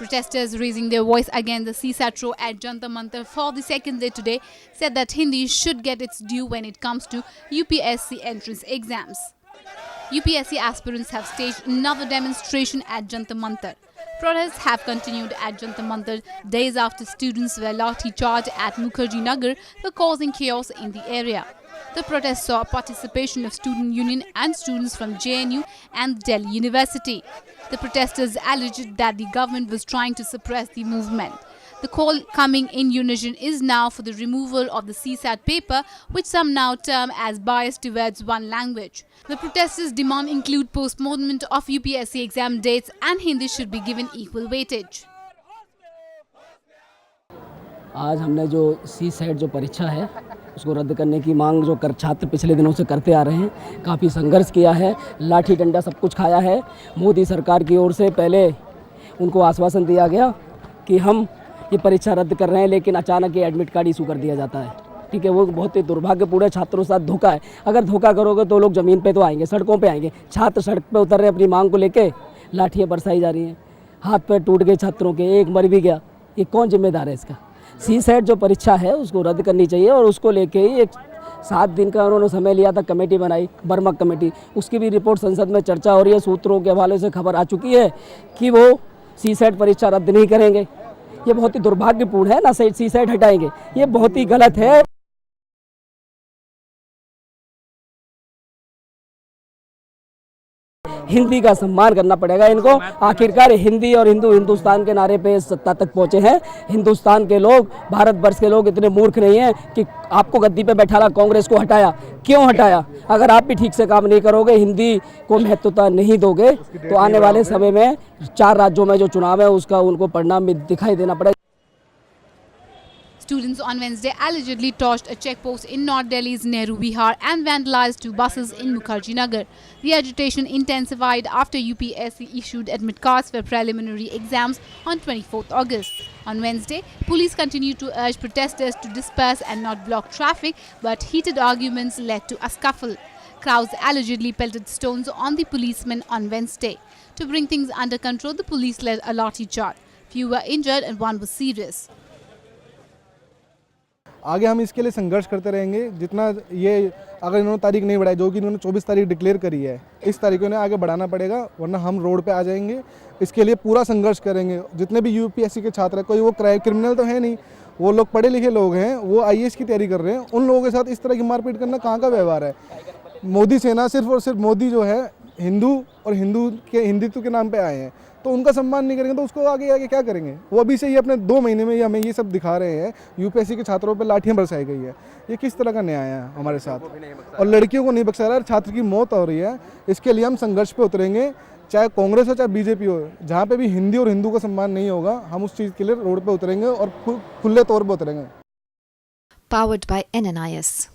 Protesters raising their voice against the CSAT row at Jantar Mantar for the second day today said that Hindi should get its due when it comes to UPSC entrance exams. UPSC aspirants have staged another demonstration at Jantar Mantar. Protests have continued at Jantar Mantar days after students were lathi charged at Mukherjee Nagar for causing chaos in the area. The protest saw participation of student union and students from JNU and Delhi University. The protesters alleged that the government was trying to suppress the movement. The call coming in unison is now for the removal of the CSAT paper, which some now term as biased towards one language. The protesters' demand include postponement of UPSC exam dates and Hindi should be given equal weightage. आज हमने जो CSAT जो परीक्षा है उसको रद्द करने की मांग जो छात्र पिछले दिनों से करते आ रहे हैं, काफ़ी संघर्ष किया है, लाठी डंडा सब कुछ खाया है। मोदी सरकार की ओर से पहले उनको आश्वासन दिया गया कि हम ये परीक्षा रद्द कर रहे हैं, लेकिन अचानक ये एडमिट कार्ड इशू कर दिया जाता है। ठीक है, वो बहुत ही दुर्भाग्यपूर्ण है, छात्रों के साथ धोखा है। अगर धोखा करोगे तो लोग ज़मीन पे तो आएंगे, सड़कों पे आएंगे। छात्र सड़क पे उतर रहे हैं अपनी मांग को लेके, लाठियाँ बरसाई जा रही हैं, हाथ पैर टूट गए छात्रों के, एक मर भी गया। ये कौन जिम्मेदार है इसका? CSAT जो परीक्षा है उसको रद्द करनी चाहिए और उसको लेके ही एक 7 दिन का उन्होंने समय लिया था, कमेटी बनाई, बर्मक कमेटी, उसकी भी रिपोर्ट संसद में चर्चा हो रही है। सूत्रों के हवाले से खबर आ चुकी है कि वो CSAT परीक्षा रद्द नहीं करेंगे। ये बहुत ही दुर्भाग्यपूर्ण है, ना CSAT हटाएंगे, ये बहुत ही गलत है। हिंदी का सम्मान करना पड़ेगा इनको। आखिरकार हिंदी और हिंदुस्तान के नारे पे सत्ता तक पहुंचे हैं। हिंदुस्तान के लोग, भारतवर्ष के लोग इतने मूर्ख नहीं हैं कि आपको गद्दी पे बैठाला, कांग्रेस को हटाया। क्यों हटाया? अगर आप भी ठीक से काम नहीं करोगे, हिंदी को महत्वता नहीं दोगे, तो आने वाले समय में 4 राज्यों में जो चुनाव है उसका उनको परिणाम भी दिखाई देना पड़ेगा। Students on Wednesday allegedly torched a checkpost in North Delhi's Nehru Vihar and vandalized 2 buses in Mukherjee Nagar. The agitation intensified after UPSC issued admit cards for preliminary exams on 24th August. On Wednesday, police continued to urge protesters to disperse and not block traffic, but heated arguments led to a scuffle. Crowds allegedly pelted stones on the policemen on Wednesday. To bring things under control, the police led a lathi charge. Few were injured and 1 was serious. आगे हम इसके लिए संघर्ष करते रहेंगे। जितना ये अगर इन्होंने तारीख नहीं बढ़ाई, जो कि इन्होंने 24 तारीख डिक्लेयर करी है, इस तारीख को इन्हें आगे बढ़ाना पड़ेगा, वरना हम रोड पे आ जाएंगे। इसके लिए पूरा संघर्ष करेंगे। जितने भी UPSC के छात्र हैं, कोई वो क्रिमिनल तो है नहीं, वो लोग पढ़े लिखे लोग हैं, वो IAS की तैयारी कर रहे हैं। उन लोगों के साथ इस तरह की मारपीट करना कहाँ का व्यवहार है? मोदी सेना सिर्फ और सिर्फ मोदी जो है हिंदू और हिंदुत्व के नाम पे आए हैं, तो उनका सम्मान नहीं करेंगे तो उसको आगे क्या करेंगे? वो अभी से ही अपने 2 महीने में ही हमें ये सब दिखा रहे हैं। UPSC के छात्रों पर लाठियां बरसाई गई है। ये किस तरह का न्याय है हमारे साथ? और लड़कियों को नहीं बख्शा रहा है, छात्र की मौत हो रही है। इसके लिए हम संघर्ष पे उतरेंगे, चाहे कांग्रेस हो चाहे BJP हो। जहाँ पे भी हिंदी और हिंदू का सम्मान नहीं होगा, हम उस चीज़ के लिए रोड पे उतरेंगे और खुले तौर पर उतरेंगे। Powered by NNIS.